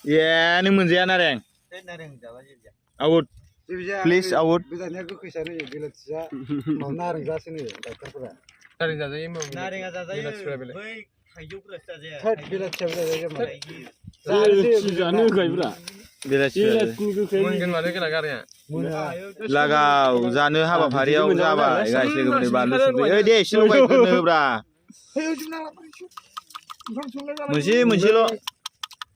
Ya, ini menjadi Nareng. Nareng jawa aja. Out. Please out. Biasanya aku kisah nih, bila bisa mau Nareng jasa nih, terpura. Nareng jawa ini mau. Nareng jawa ini. Baik, kayu beras aja. Third bila coba aja mau. Jangan kayu beras. Bila coba. Mungkin mana kena karya. Lagau, janu haba variau jaba. Guys, lagi beri balu sendiri. Deh, silo baik kena bra. Munci lo.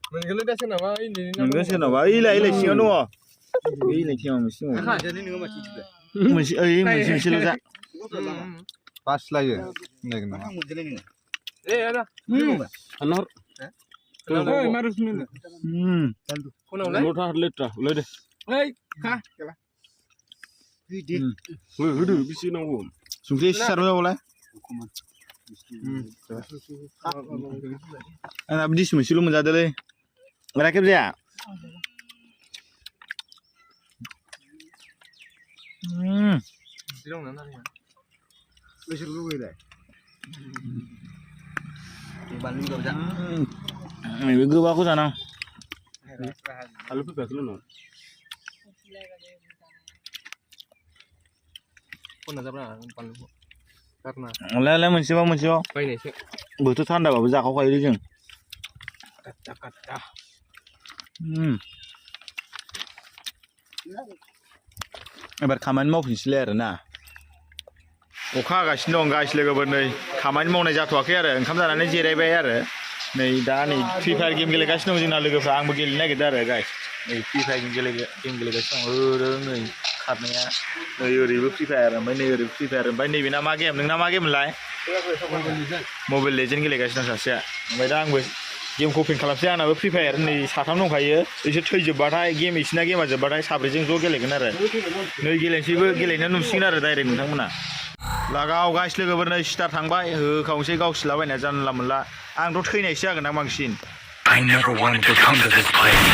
Mungkin dah sana apa ini? Mungkin sana apa? Ila siapa nuo? Ila siapa munci? Jadi ni ngomong macam tu. Munci lo tak? Pas lagi. Nih kenapa? Ada. Anor. Kenapa? Marus ni. Kau nak Lotah leta, lede. Kah? Hudu, bisi nanggung. Sungguh sar boleh. Anak berdis munci lo menjadi le. Mereka berjaya. Silong nana ni. Besar lu ini. Balu juga bisa. Ini gue baku sana. Kalau tu betul no. Kau nak apa? Palu. Karena. Oleh munci ba. Kau ini sih. Betul tanda ba, bisa kau kau ini jeng. Kata. Ebar kamani मावफिनसैलाय आरो ना अखा हागासिनो दं guys लोगोफोर नै खामानि मावनाय जाथ'वाखै आरो ओंखाम जानानै जिरायबाय आरो नै दा नै फ्रि फायार गेम गेलेगासिनो दं जोंना लोगोफ्रा आंबो गेलेनो नागिरदों आरो गाइस नै फ्रि फायार गेम गेलेगासिनो दं ओरै नै खारनाया नै ओरैबो फ्रि फायार ओमफ्राय नै ओरैबो फ्रि फायार ओमफ्राय नैबेना मा गेम नोंना मा गेम मोनलाय मबाइल लेजेन्ड गेलेगासिनो दं सासेया ओमफ्राय दा आंबो गेमखौ ओपन खालामसै आंनाबो फ्रि फायार नै साथाम दंखायो बिसोर थैजोबबाथाय गेमा जोबबाथाय साब्रैजों ज' गेलेगोन आरो नै गेलेनो नुसिगोन आरो डाइरेक्ट नोंथांमोना लागाव गाइस लोगोफोर नै स्टार थांबाय होखावसै गावसिलाबायना जानला मोनला आंथ' थैनायसो जागोन आं बांसिन I never wanted to come to this place.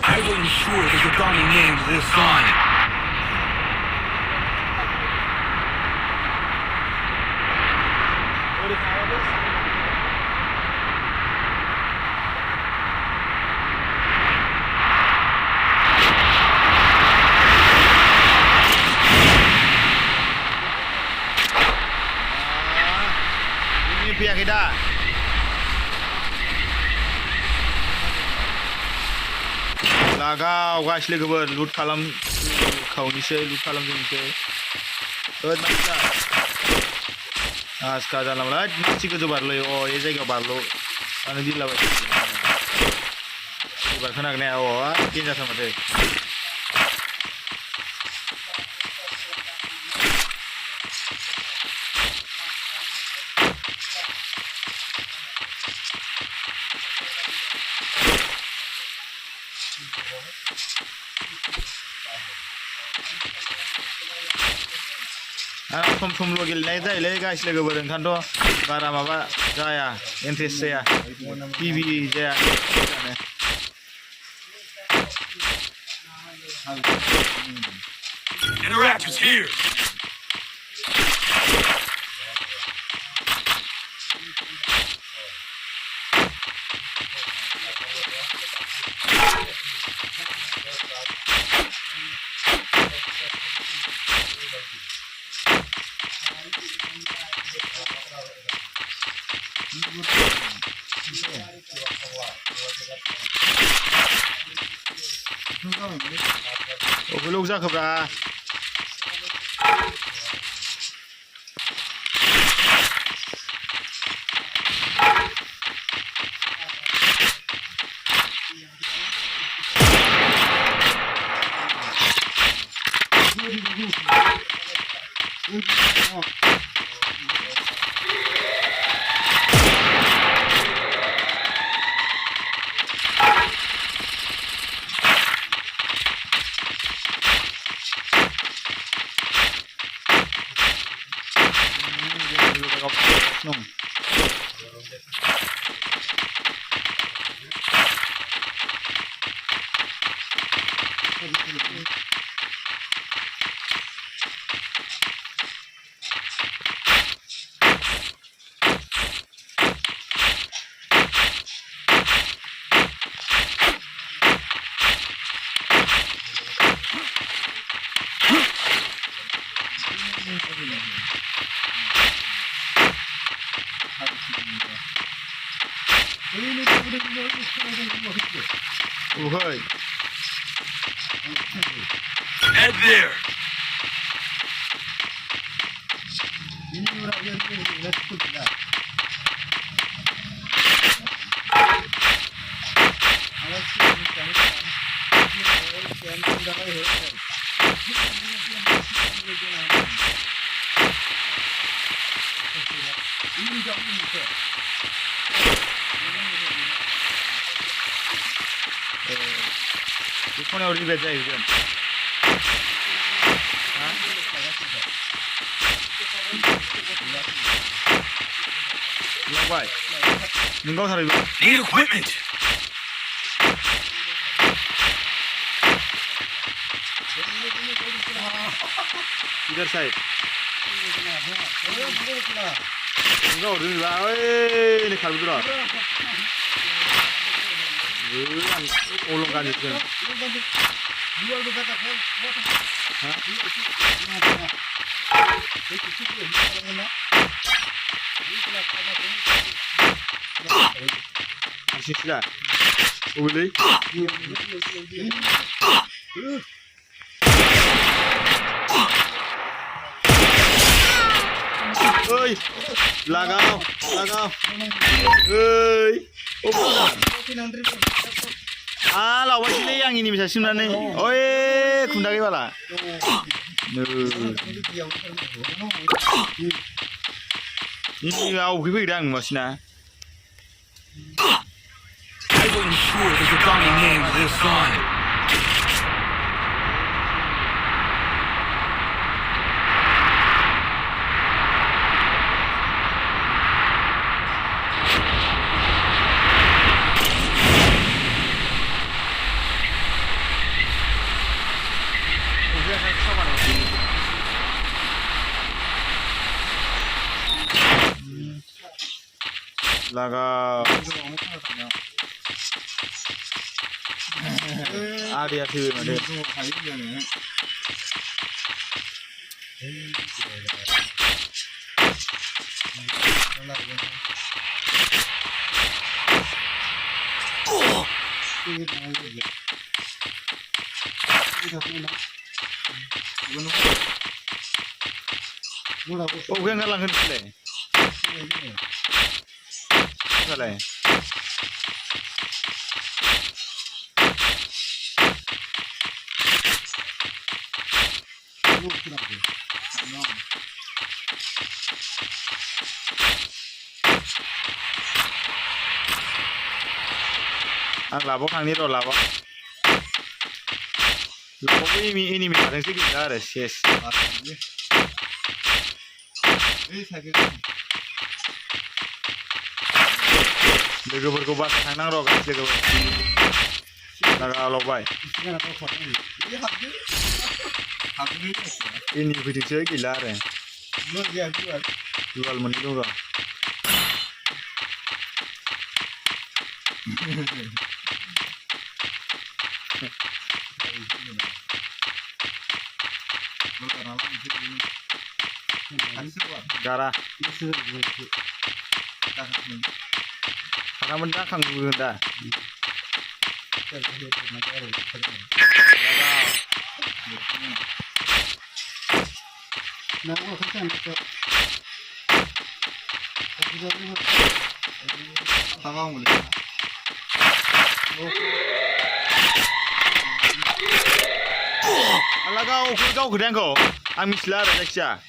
I will ensure there's a dawning name to this song. Ini pihak kita. Lagaw guys लोगोफोर लुट खालामखावनिसै लुट खालामजोबनोसै ओद मानसिया आसखा जानला मोनला मानसि गोजौ बारलै अ ए जायगायाव बारल' आनो बिरलाबाय एबार खोनागोन ना अ देन्जारथार माथो सम-समल' गेलेनाय जायोलै गाइस लोगोफोर ओंखायनोथ' बारा माबा जाया इन्ट्रेस्ट जाया टिभि जाया Interact is here. अबे लोग जाखोब्रा Uhoi. Head there. Ipone ori beja ikan. Maobai. Ningau thari. Need equipment. Either side. Ningau ori ba. Oi, ni khalu dura. Olong kan itu. Asik lah. Boleh. Oi, lagau. Oi. Ah, lawan sini yang ini bisa simpan nih. Oi, kundang bala. Ini au kipidang masna. I will ensure that the dawning names this sign. Laga. Ada sih ada. Oh, gue nggak langsung play. Nggak labok kang ini labok. Labok ini ada sih kita ada yes. Legober ko bahasa nang ro guys legober. Naga Maobai. Ini video saya gila re. Jual menunggu. Gara. Karena mendakang gunda. 나고 괜찮아. 다가온 거네. Alaga kau kedang kau. Ami selar Alexia.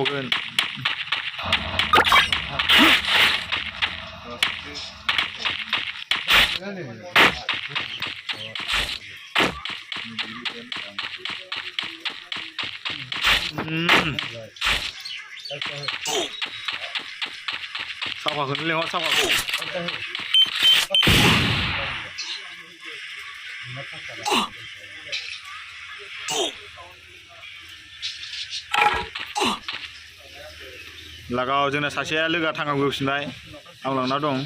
먹은 사과 그늘래 사과 लागाव जोंना सासेया लोगोआ थांगाव फैफिनबाय आं लांना दं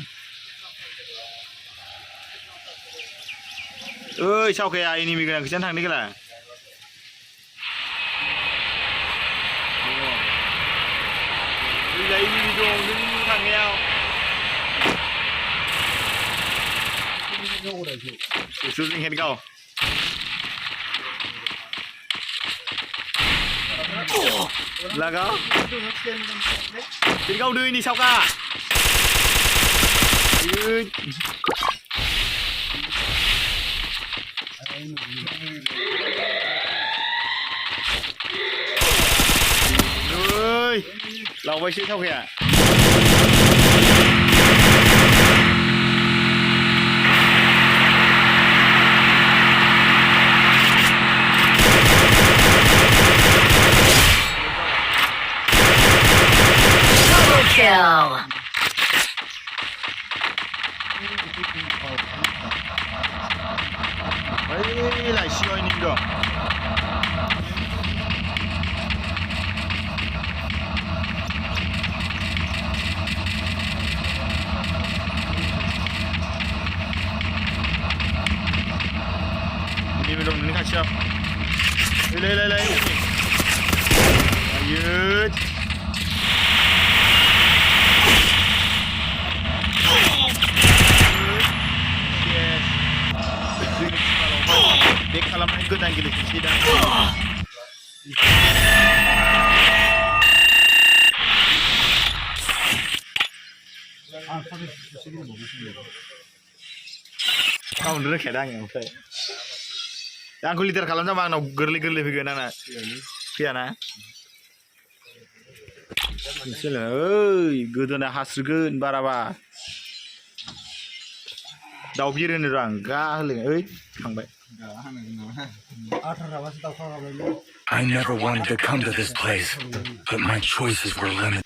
ओइ सावखाया enemy गोनां खिजानो थांदो गेला ओइलाय एनिमि दं नों थांनायाव सुजुं हेदगाव लागाव हेदगाव दैनि सावखा ओइ लावबायसो सावखाया Kill. Ây lại siêu anh được. Đi về đồng đến khai chưa? Lấy. Ayut. Dia kalam ikut dan gila sidang. Kau dulu kadang yang saya. Yang kulit terkalam sama anak gerli begini anak. Siapa? Misalnya, oi, gedona hasrgen baraba. Daw birin orang gah leng, oi, kangbai. I never wanted to come to this place, but my choices were limited.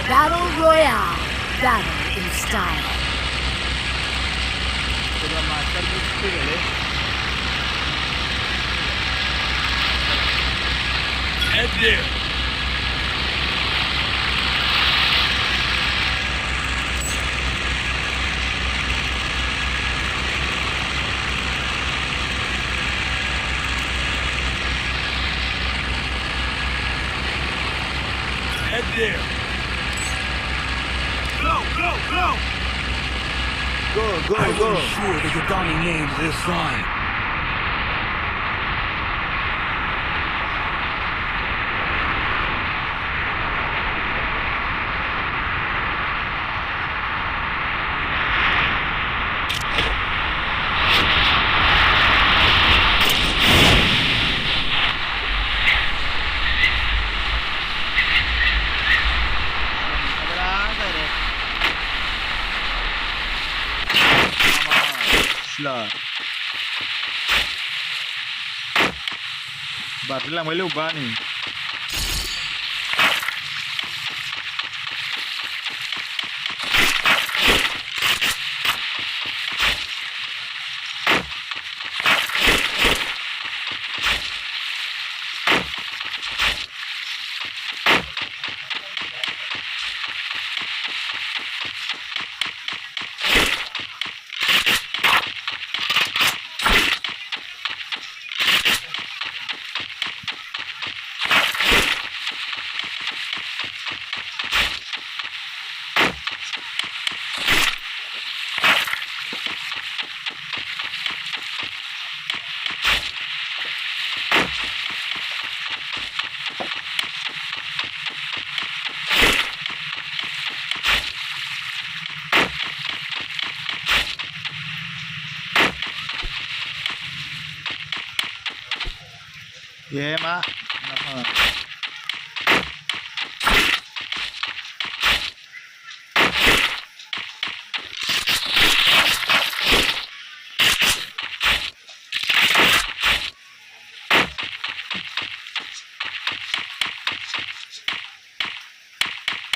Battle Royale. Battle in style. Coba master gitu ya. Head there. Head there. Go, go, go! Go. I will ensure the Yagani names this line. Lah. Baru lang may lupa nih. Yeah, mak. Kenapa?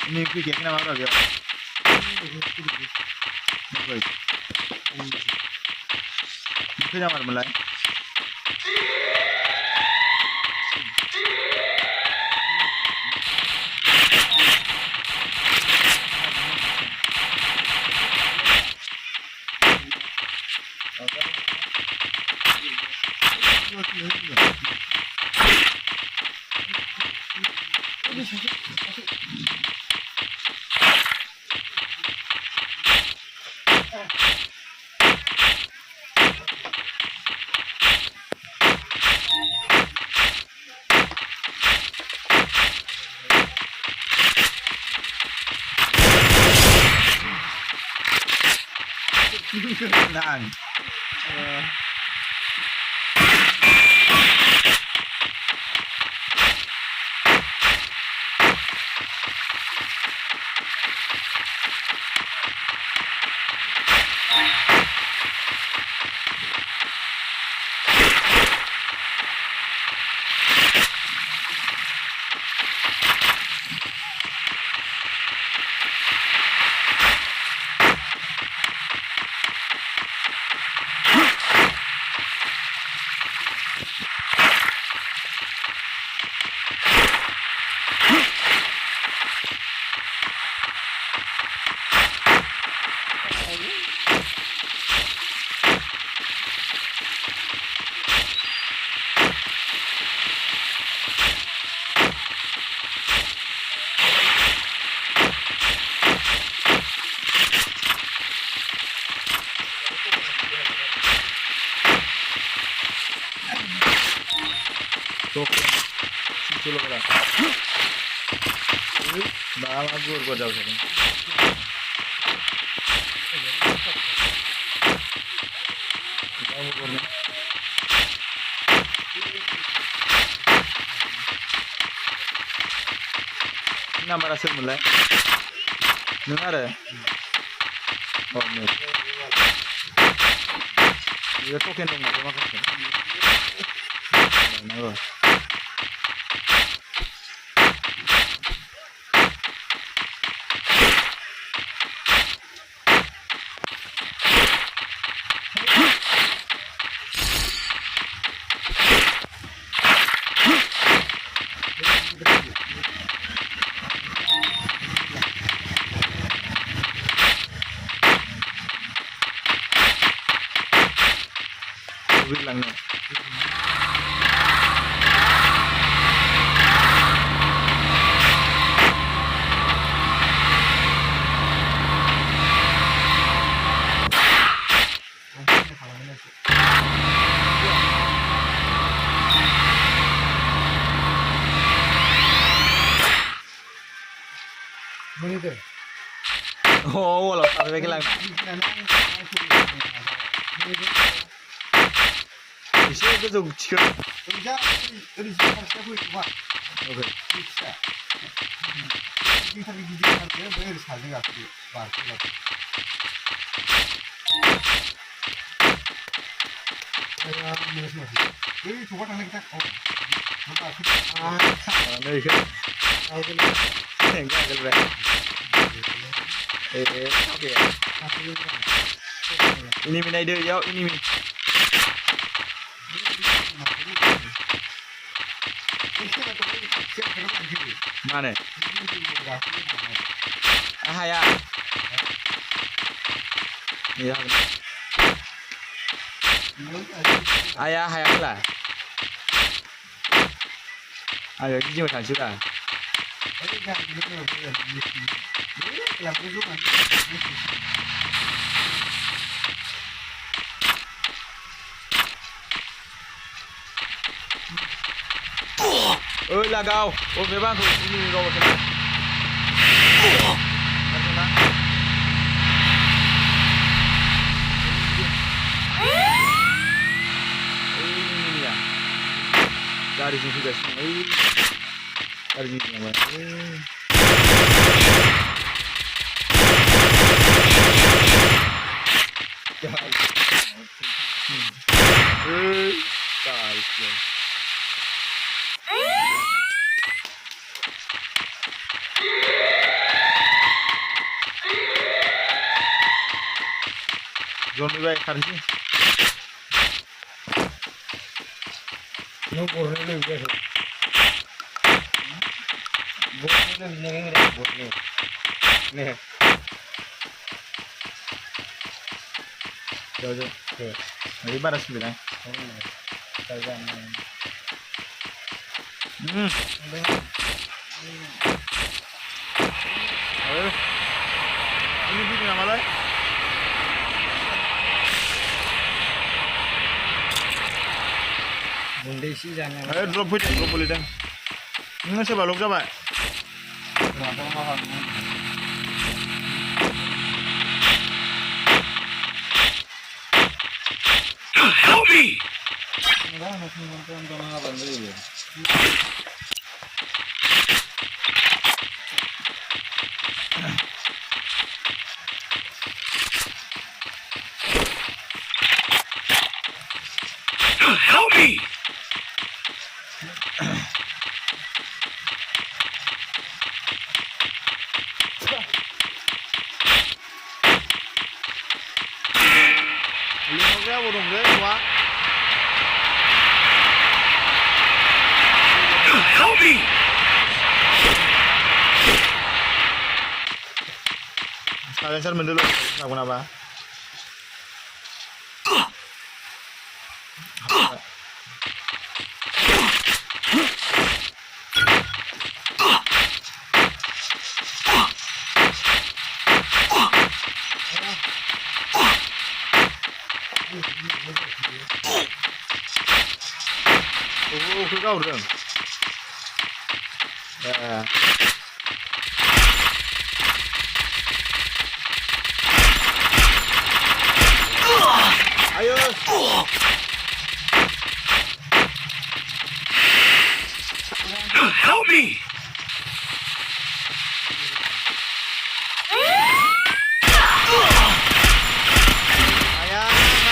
Ini pikir kenapa ada dia? Baik. Kenapa mulai? Naan. Bagus Bodo sini. Nama berhasil mulai. Dengar ya? Oh, nih. Dia token dong, terima kasih. Nah, दुगैलांनो Menit. Oh, walau sampai kelang. Bisa ke jauh cikgu. Kerja dari sekarang saya boleh buat. Oke. Bisa. Kita pergi di sana bayar sekali nggak sih? Bagus. Saya mulai masih. Ini coba tanya kita. Oh. Nih kan. Enggak Gelebai. Oke ya. Ini minai dia, yo ini min. Mana? Ah ya. Iya. Ayah hayang lah. Ayo kita makan sudah. Là gao. Ôi mấy bang không như gao cái này. Ini ya. Dari sini guys. Dari sini guys. John Boy karena No boleh lebih. Boleh lebih boleh. Nih. Jauh. Ini baras bilang. Ini bikin apa lagi? Bunda sih jangan. Ayo drop boleh dong. Ini siapa log coba? Help me! Help me! Lihat dia burung dia kuat. Help me! Kalian share dulu. Aku apa? Oh, kau dong. Ya. Ayo. Help me!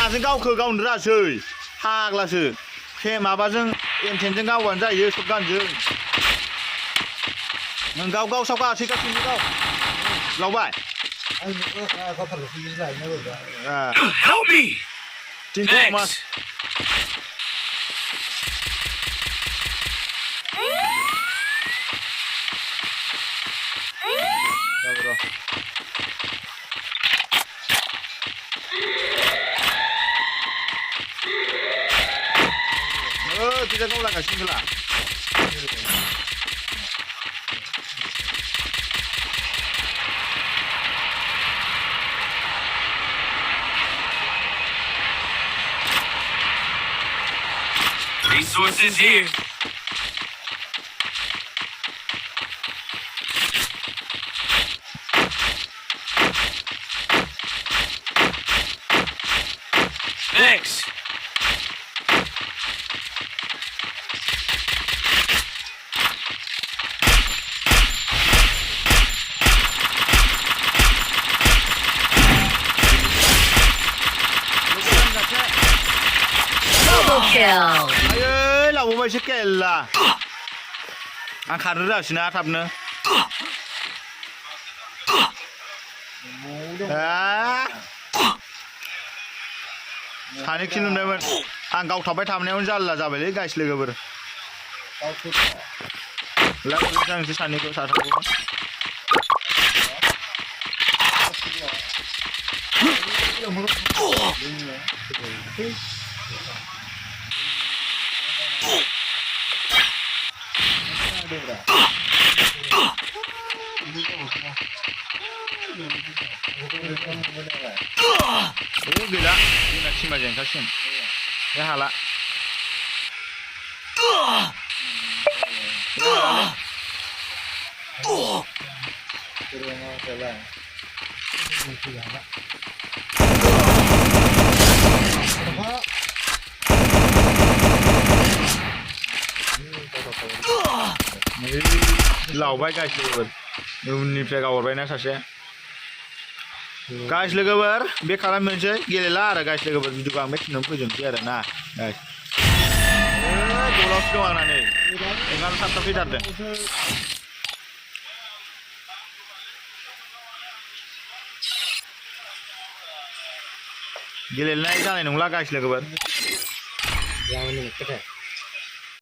नाजों गावखो गावनो रासै फाग्लासो फे माबाजों एमटेनजों गावबानो जायो सब गानजों नों गाव गाव साव गासै गासैबो गाव लावबाय Help me! Tinta mas Bro. गोजा गावलागासिनो होला Resources here. Thanks. Double kill. 아유 라보바이 새끼야 안 가르라 시나 탑는 아 सानै खिनुमनायमोन आं गावथाबबाय थानायावनो जारला जाबायलै गाइस लोगोफोर लाबोनोसै आं सानैखौ साथामखौ गैला जोंना टिमा जेनखासिगोन बे हाला लावबाय गाइस लोगोफोर उननिफ्राय गावहरबायना सासे गाइस लोगोफोर बे खालामनोसै गेलेला आरो गाइस लोगोफोर भिडिअखौ आं बे खिनियावनो फोजोबनोसै आरो ना गाइस गलावसो दं आंना नै ओंखाम थाब थाब फैथारदों गेलेनाय जानाय नंला गाइस लोगोफोर